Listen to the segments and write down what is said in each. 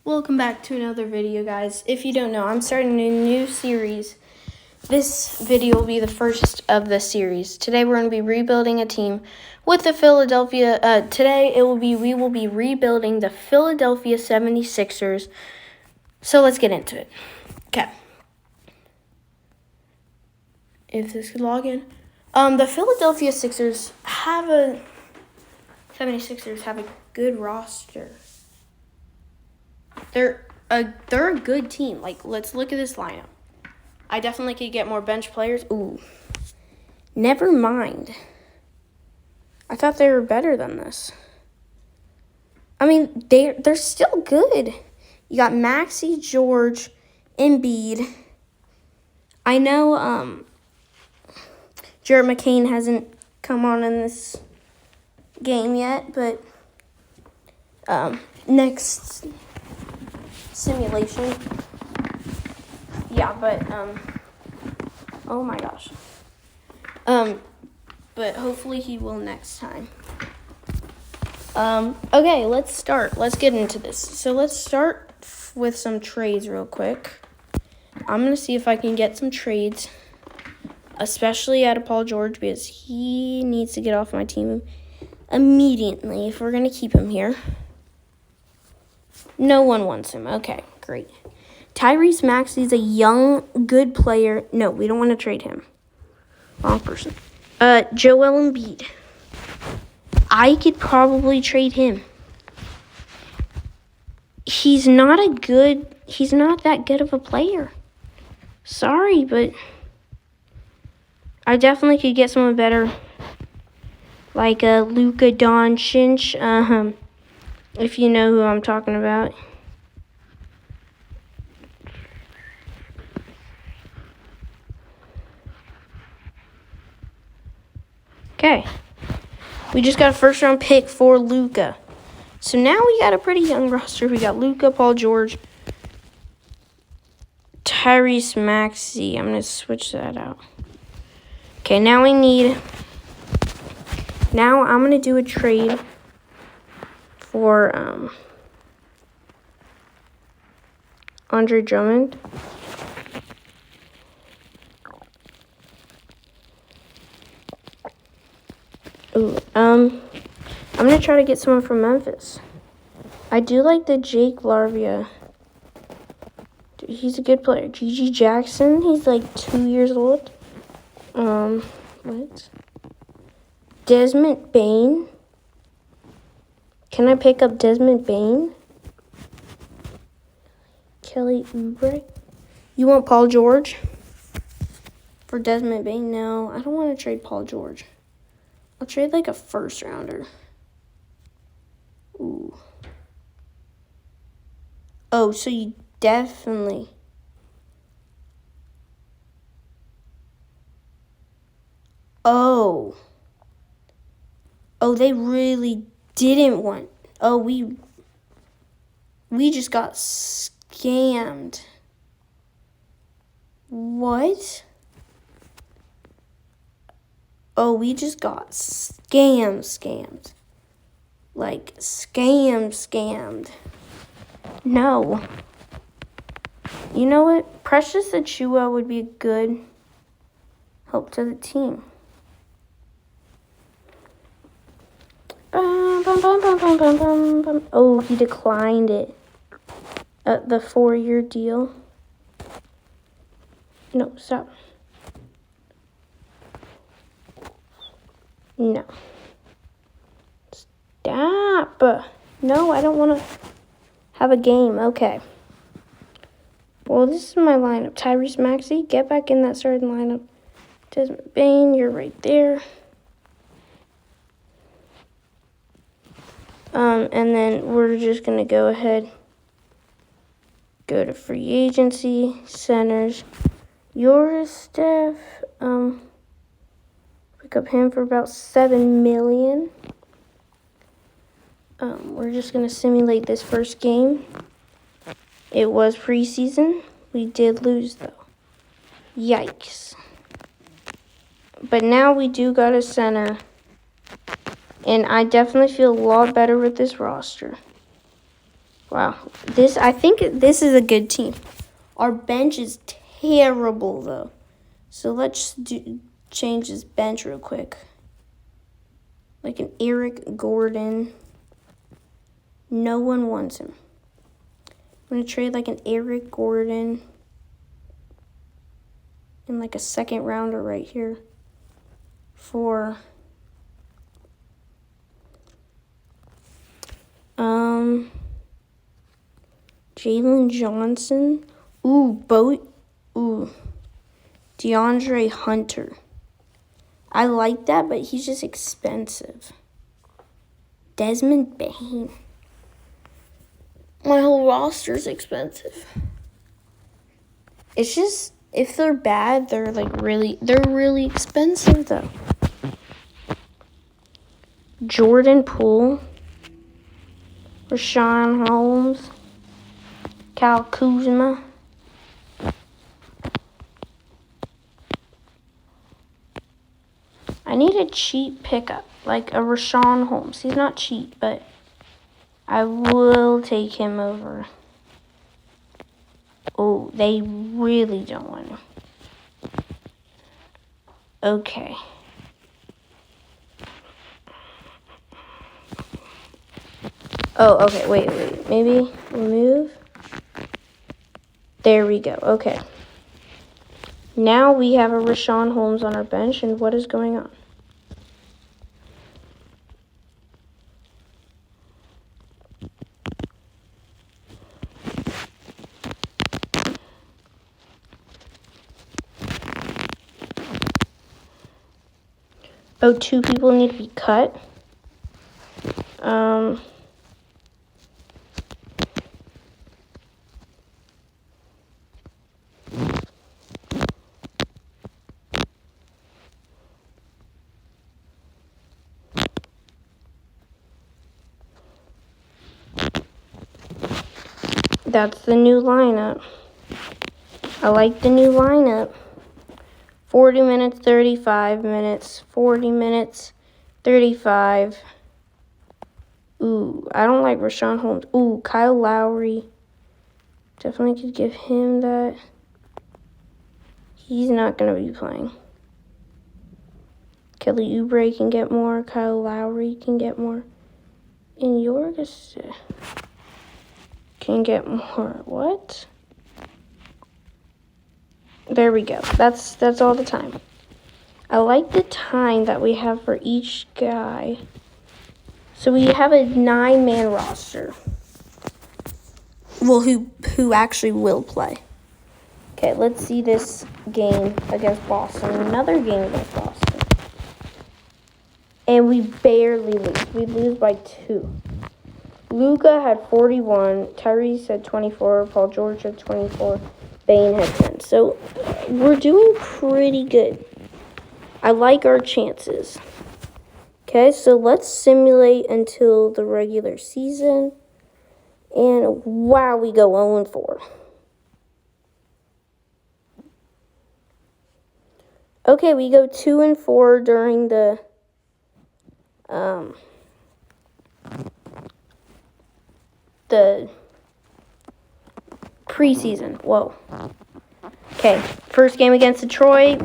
Welcome back to another video, guys. If you don't know, I'm starting a new series. This video will be the first of the series. Today we're going to be rebuilding a team with the Philadelphia. We will be rebuilding the Philadelphia 76ers. So let's get into it. Okay. If this could log in. The Philadelphia 76ers have a good roster. They're a good team. Let's look at this lineup. I definitely could get more bench players. Ooh. Never mind. I thought they were better than this. I mean, they're still good. You got Maxey, George, Embiid. I know Jared McCain hasn't come on in this game yet, but next simulation. Yeah, but oh my gosh. But hopefully he will next time. Okay, let's start. Let's get into this. So let's start with some trades real quick. I'm going to see if I can get some trades, especially out of Paul George, because he needs to get off my team immediately if we're going to keep him here. No one wants him. Okay, great. Tyrese Maxey's a young, good player. No, we don't want to trade him. Wrong person. Joel Embiid. I could probably trade him. He's not that good of a player. Sorry, but I definitely could get someone better. Like Luka Doncic. If you know who I'm talking about. Okay. We just got a first-round pick for Luka. So now we got a pretty young roster. We got Luka, Paul George, Tyrese Maxey. I'm going to switch that out. Okay, now I'm going to do a trade for Andre Drummond. Ooh, I'm going to try to get someone from Memphis. I do like the Jake Larvia. Dude, he's a good player. Gigi Jackson, he's like 2 years old. What? Desmond Bane. Can I pick up Desmond Bane? Kelly Oubre. You want Paul George for Desmond Bane? No, I don't want to trade Paul George. I'll trade like a first rounder. Ooh. Oh, so you definitely. Oh, they really didn't want. Oh, we just got scammed. What? Oh, we just got scammed. Like, scammed. No. You know what? Precious Achiuwa would be a good help to the team. Oh, he declined it. The 4-year deal. No, stop. No. Stop. No, I don't want to have a game. Okay. Well, this is my lineup. Tyrese Maxey, get back in that starting lineup. Desmond Bane, you're right there. And then we're just going to go ahead. Go to free agency, centers. Yours, Steph. Pick up him for about $7 million. We're just going to simulate this first game. It was preseason. We did lose, though. Yikes. But now we do got a center. And I definitely feel a lot better with this roster. Wow. I think this is a good team. Our bench is terrible, though. So let's change this bench real quick. Like an Eric Gordon. No one wants him. I'm going to trade like an Eric Gordon. And like a second rounder right here. For... Jalen Johnson. Ooh, DeAndre Hunter. I like that, but he's just expensive. Desmond Bane. My whole roster's expensive. It's just, if they're bad, they're really expensive though. Jordan Poole. Rashawn Holmes. Kyle Kuzma. I need a cheap pickup, like a Rashawn Holmes. He's not cheap, but I will take him over. Oh, they really don't want him. Okay. Oh, okay, wait. Maybe remove. There we go. Okay. Now we have a Rashawn Holmes on our bench, and what is going on? Oh, 2 people need to be cut. That's the new lineup. I like the new lineup. 40 minutes, 35 minutes, 40 minutes, 35. Ooh, I don't like Rashawn Holmes. Ooh, Kyle Lowry. Definitely could give him that. He's not going to be playing. Kelly Oubre can get more. Kyle Lowry can get more. And Yorgis can get more. What? There we go. That's all the time. I like the time that we have for each guy. So we have a 9-man roster. Well, who actually will play. Okay, let's see this game against Boston. Another game against Boston. And we barely lose. We lose by 2. Luka had 41. Tyrese had 24. Paul George had 24. Bane had 10. So we're doing pretty good. I like our chances. Okay, so let's simulate until the regular season. And wow, we go 0-4. Okay, we go 2-4 during the preseason. Whoa. Okay, first game against Detroit.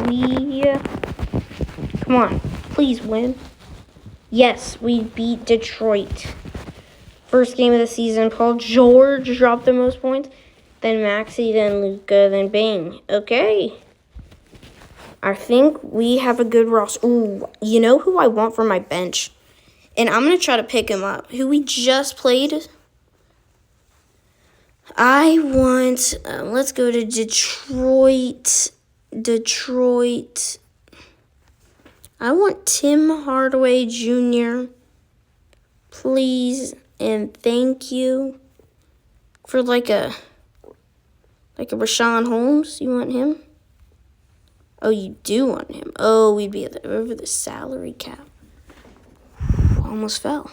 Come on, please win. Yes, we beat Detroit. First game of the season. Paul George dropped the most points. Then Maxey, then Luka, then Bane. Okay. I think we have a good roster. Ooh, you know who I want for my bench? And I'm going to try to pick him up. Who we just played. I want, let's go to Detroit. I want Tim Hardaway Jr. Please and thank you. For like a Rashawn Holmes. You want him? Oh, you do want him. Oh, we'd be over the salary cap. Almost fell.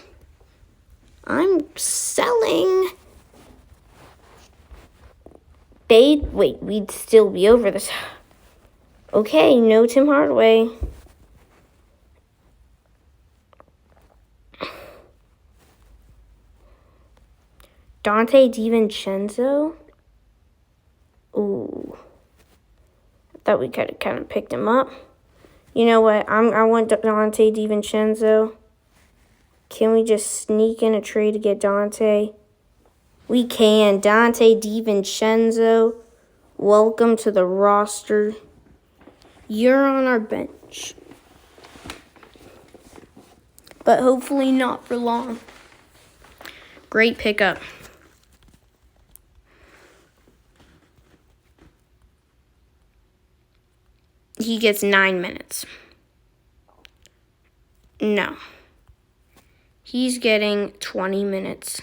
I'm selling. We'd still be over this. Okay, no Tim Hardaway. Dante DiVincenzo. Ooh. I thought we could have kind of picked him up. You know what? I want Dante DiVincenzo. Can we just sneak in a trade to get Dante? We can. Dante DiVincenzo. Welcome to the roster. You're on our bench. But hopefully not for long. Great pickup. He gets 9 minutes. No. He's getting 20 minutes.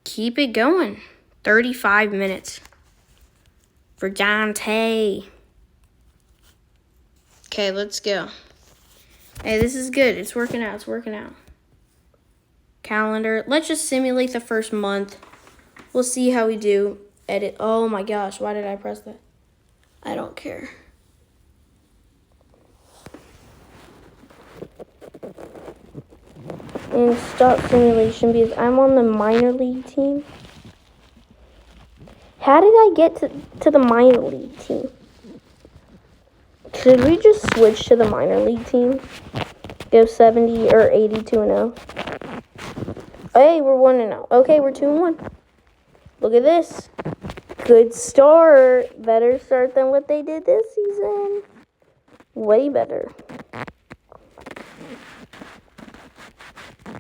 Keep it going. 35 minutes for Dante. Okay, let's go. Hey, this is good. It's working out. It's working out. Calendar. Let's just simulate the first month. We'll see how we do. Edit. Oh my gosh. Why did I press that? I don't care. And stop simulation because I'm on the minor league team. How did I get to the minor league team? Should we just switch to the minor league team? Go 70 or 82-0. Hey, we're 1-0. Okay, we're 2-1. Look at this. Good start. Better start than what they did this season. Way better.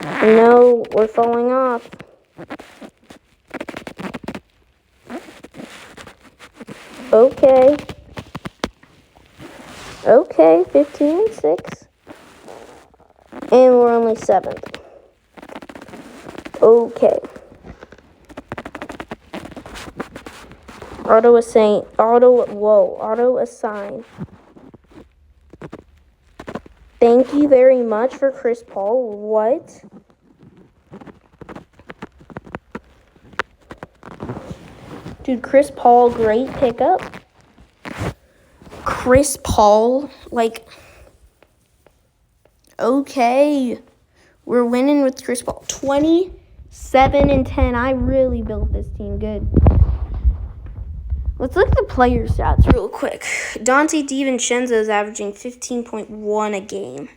No, we're falling off. Okay. Okay, 15-6. And we're only 7th. Okay. Auto assign. Thank you very much for Chris Paul. What? Dude, Chris Paul, great pickup. Chris Paul, like, okay. We're winning with Chris Paul. 27-10. I really built this team good. Let's look at the player stats real quick. Dante DiVincenzo is averaging 15.1 a game.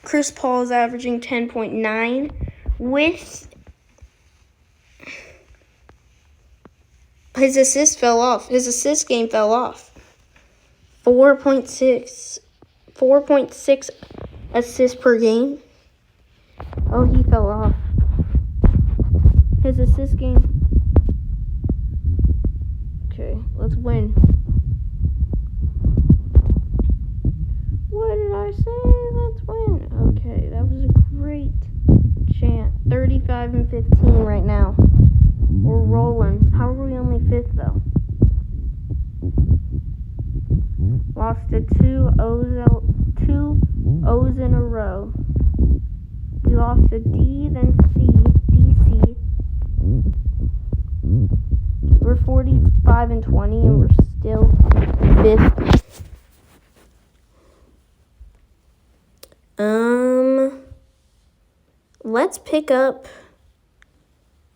Chris Paul is averaging 10.9 with his assist fell off. His assist game fell off. 4.6 assists per game. Oh, he fell off. His assist game. Okay, let's win. What did I say? Let's win. Okay, that was a great chant. 35-15 right now. We're rolling. How are we only 5th though? Lost to two O's in a row. We lost to D, then C, DC. We're 45-20, and we're still 5th. Let's pick up.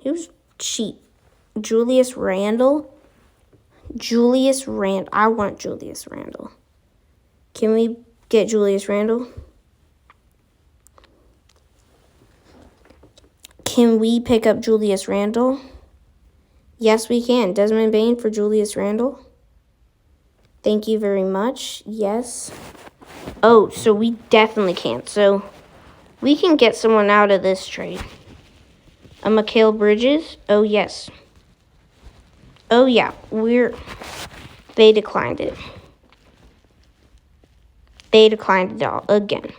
Who's cheap? Julius Randle. I want Julius Randle. Can we get Julius Randle? Can we pick up Julius Randle? Yes, we can. Desmond Bane for Julius Randle. Thank you very much. Yes. Oh, so we definitely can't. So we can get someone out of this trade. A Mikal Bridges. Oh, yes. Oh, yeah. They declined it. They declined it all again.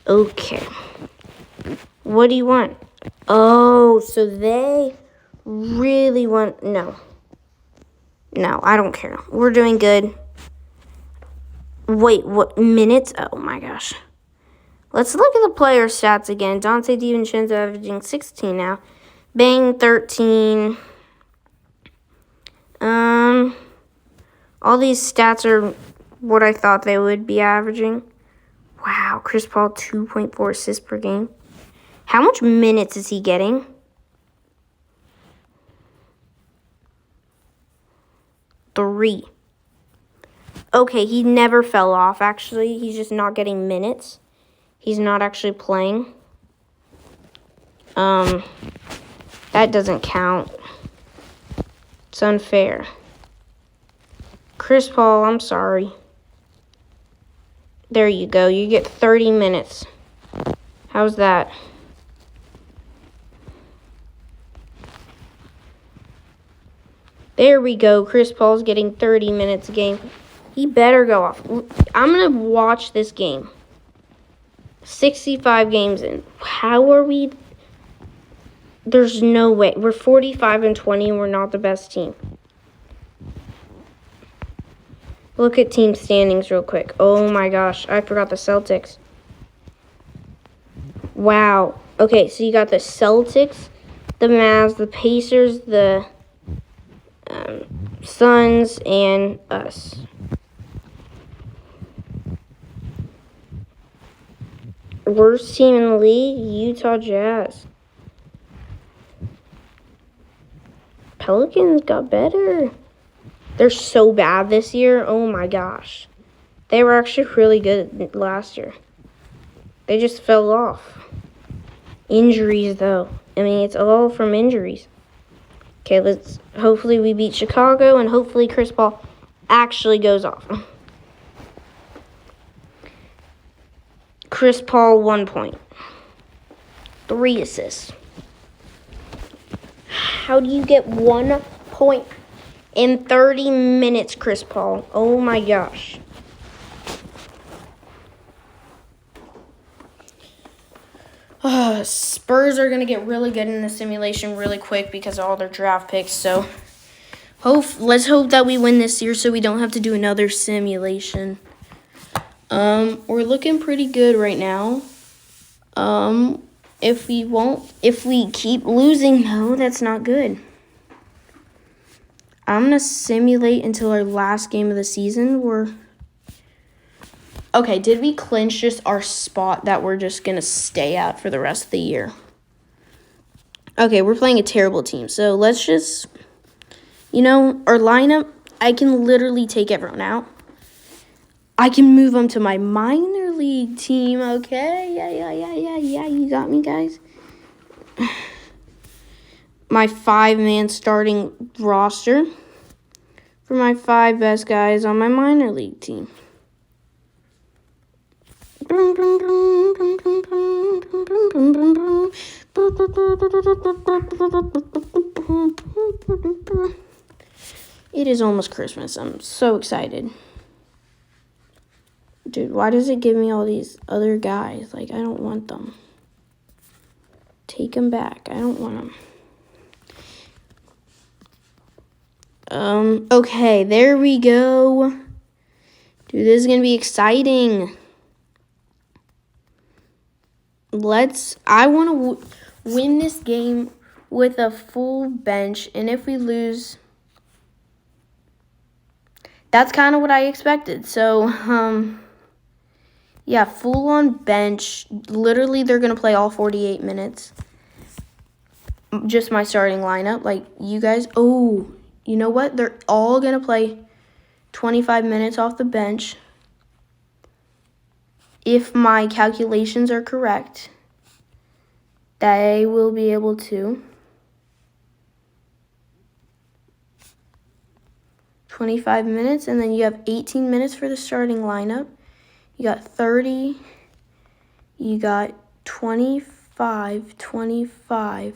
Okay. What do you want? Oh, so they really want... No, I don't care. We're doing good. Wait, what minutes? Oh, my gosh. Let's look at the player stats again. Dante DiVincenzo averaging 16 now. Bang, 13. All these stats are what I thought they would be averaging. Wow, Chris Paul, 2.4 assists per game. How much minutes is he getting? Three. Okay, he never fell off, actually. He's just not getting minutes. He's not actually playing. That doesn't count. It's unfair. Chris Paul, I'm sorry. There you go. You get 30 minutes. How's that? There we go. Chris Paul's getting 30 minutes a game. He better go off. I'm going to watch this game. 65 games in. How are we? There's no way. We're 45-20 and we're not the best team. Look at team standings real quick. Oh my gosh. I forgot the Celtics. Wow. Okay, so you got the Celtics, the Mavs, the Pacers, the Suns, and us. Worst team in the league, Utah Jazz. Pelicans got better. They're so bad this year. Oh my gosh. They were actually really good last year. They just fell off. Injuries, though. I mean, it's all from injuries. Okay, hopefully we beat Chicago, and hopefully Chris Paul actually goes off. Chris Paul, 1 point. 3 assists. How do you get 1 point in 30 minutes, Chris Paul? Oh my gosh. Spurs are going to get really good in the simulation really quick because of all their draft picks. So let's hope that we win this year so we don't have to do another simulation. We're looking pretty good right now. If we keep losing, no, that's not good. I'm going to simulate until our last game of the season. Okay, did we clinch just our spot that we're just going to stay at for the rest of the year? Okay, we're playing a terrible team. So let's just, our lineup, I can literally take everyone out. I can move them to my minor league team, okay? Yeah, you got me, guys. My 5-man starting roster for my 5 best guys on my minor league team. It is almost Christmas. I'm so excited. Dude, why does it give me all these other guys? Like, I don't want them. Take them back. I don't want them. Okay, there we go. Dude, this is going to be exciting. I want to win this game with a full bench, and if we lose, that's kind of what I expected. So, yeah, full on bench. Literally, they're going to play all 48 minutes. Just my starting lineup. Like, you guys, you know what? They're all going to play 25 minutes off the bench. If my calculations are correct, they will be able to. 25 minutes, and then you have 18 minutes for the starting lineup. You got 30. You got 25.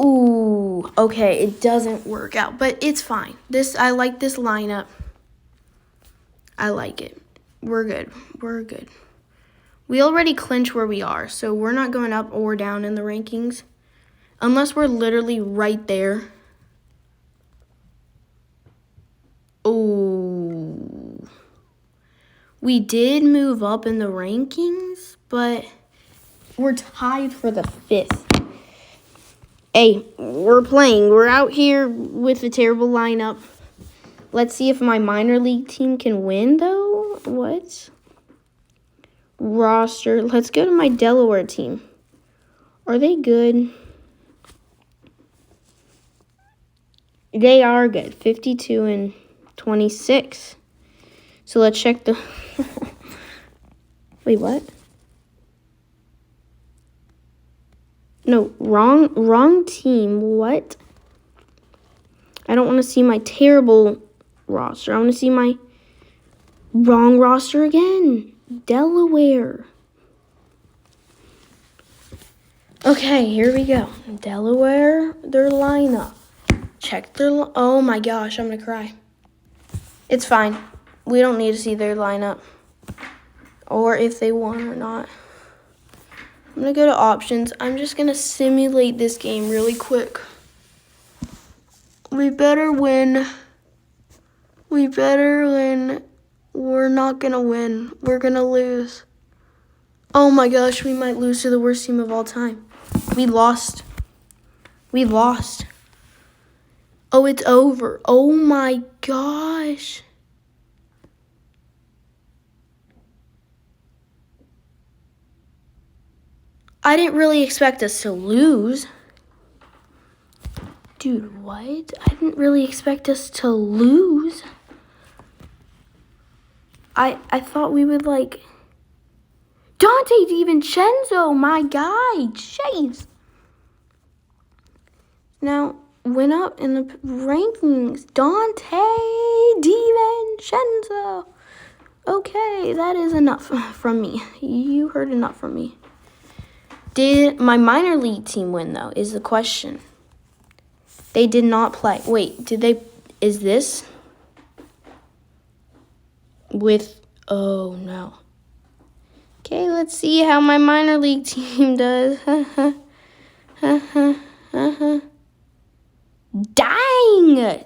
Ooh, okay, it doesn't work out, but it's fine. I like this lineup. I like it. We're good. We already clinched where we are, so we're not going up or down in the rankings. Unless we're literally right there. Oh. We did move up in the rankings, but we're tied for the 5th. Hey, we're playing. We're out here with a terrible lineup. Let's see if my minor league team can win, though. What? roster. Let's go to my Delaware team. Are they good? They are good. 52 and 26. So let's check the... Wait, what? No, wrong team. What? I don't want to see my terrible roster. I want to see my wrong roster again. Delaware. Okay, here we go. Delaware, their lineup. Check their... Oh my gosh, I'm going to cry. It's fine. We don't need to see their lineup. Or if they won or not. I'm going to go to options. I'm just going to simulate this game really quick. We better win. We better win. We're not going to win. We're going to lose. Oh my gosh, we might lose to the worst team of all time. We lost. We lost. Oh, it's over. Oh my gosh. I didn't really expect us to lose. Dude, what? I didn't really expect us to lose. I thought we would like... Dante DiVincenzo, my guy. Jeez. Now, went up in the rankings. Dante DiVincenzo. Okay, that is enough from me. You heard enough from me. Did my minor league team win, though, is the question. They did not play. Wait, did they... Is this... With... Oh, no. Okay, let's see how my minor league team does. Dang!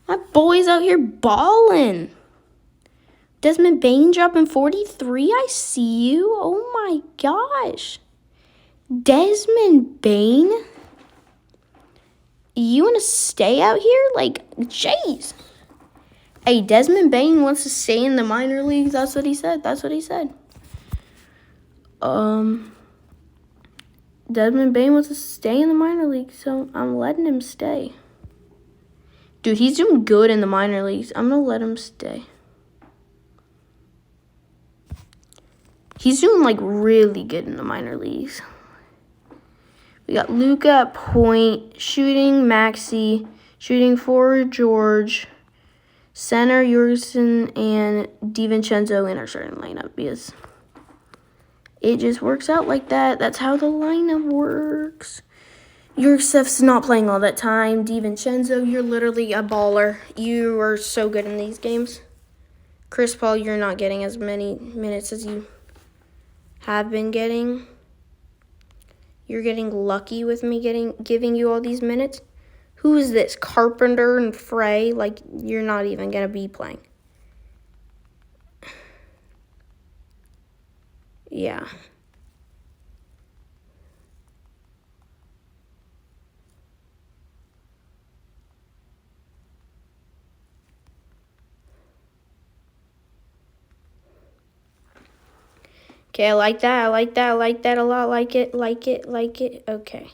My boy's out here balling. Desmond Bain dropping 43. I see you. Oh, my gosh. Desmond Bain? You want to stay out here? Like, jeez. Hey, Desmond Bain wants to stay in the minor leagues. That's what he said. That's what he said. Desmond Bain wants to stay in the minor leagues, so I'm letting him stay. Dude, he's doing good in the minor leagues. I'm going to let him stay. He's doing, like, really good in the minor leagues. We got Luka at point, shooting Maxi, shooting forward George, center Jurgensen, and DiVincenzo in our starting lineup because it just works out like that. That's how the lineup works. Jurgensen's not playing all that time. DiVincenzo, you're literally a baller. You are so good in these games. Chris Paul, you're not getting as many minutes as you have been getting. You're getting lucky with me giving you all these minutes. Who is this? Carpenter and Frey? Like, you're not even going to be playing. Yeah. Okay, I like that. I like that. I like that a lot. Like it. Okay.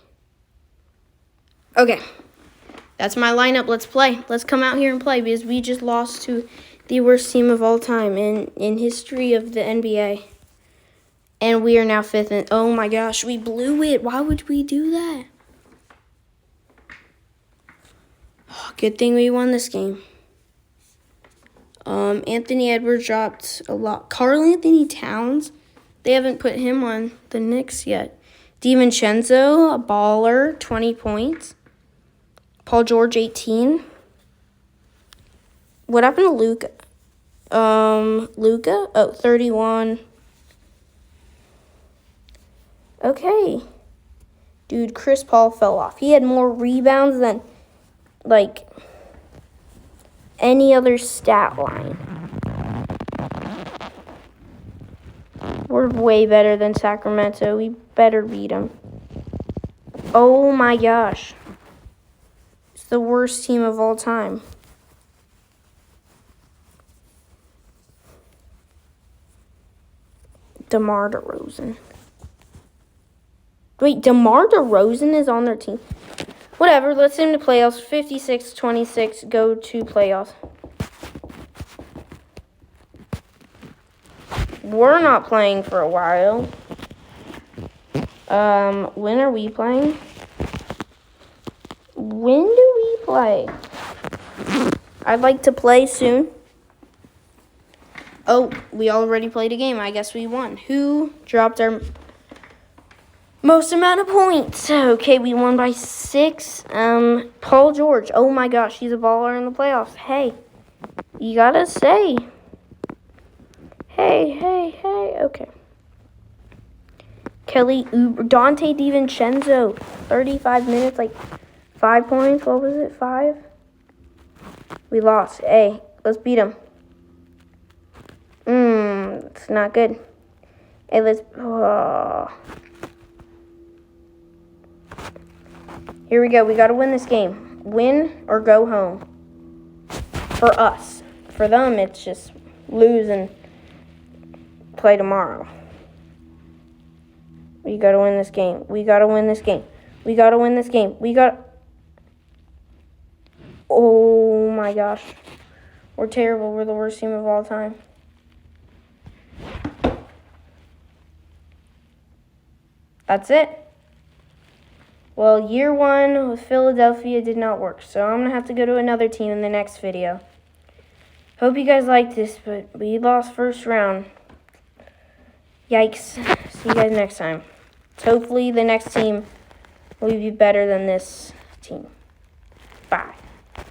Okay. That's my lineup. Let's play. Let's come out here and play because we just lost to the worst team of all time in history of the NBA. And we are now fifth. And oh my gosh, we blew it. Why would we do that? Oh, good thing we won this game. Anthony Edwards dropped a lot. Karl Anthony Towns. They haven't put him on the Knicks yet. DiVincenzo, a baller, 20 points. Paul George, 18. What happened to Luka? Luka? Oh, 31. Okay. Dude, Chris Paul fell off. He had more rebounds than, like, any other stat line. We're way better than Sacramento. We better beat them. Oh my gosh. It's the worst team of all time. DeMar DeRozan. Wait, DeMar DeRozan is on their team? Whatever, let's send him to playoffs. 56-26, go to playoffs. We're not playing for a while. When are we playing? When do we play? I'd like to play soon. Oh, we already played a game. I guess we won. Who dropped our most amount of points? Okay, we won by 6. Paul George. Oh my gosh, he's a baller in the playoffs. Hey, you gotta say. Hey. Okay. Kelly Oubre. Dante DiVincenzo. 35 minutes, like 5 points. What was it? 5? We lost. Hey, let's beat him. It's not good. Hey, let's... Here we go. We got to win this game. Win or go home. For us. For them, it's just lose and play tomorrow. We got to win this game. We got to win this game. We got to win this game. We got... Oh, my gosh. We're terrible. We're the worst team of all time. That's it. Well, year 1 with Philadelphia did not work, so I'm going to have to go to another team in the next video. Hope you guys liked this, but we lost first round. Yikes. See you guys next time. Hopefully the next team will be better than this team. Bye.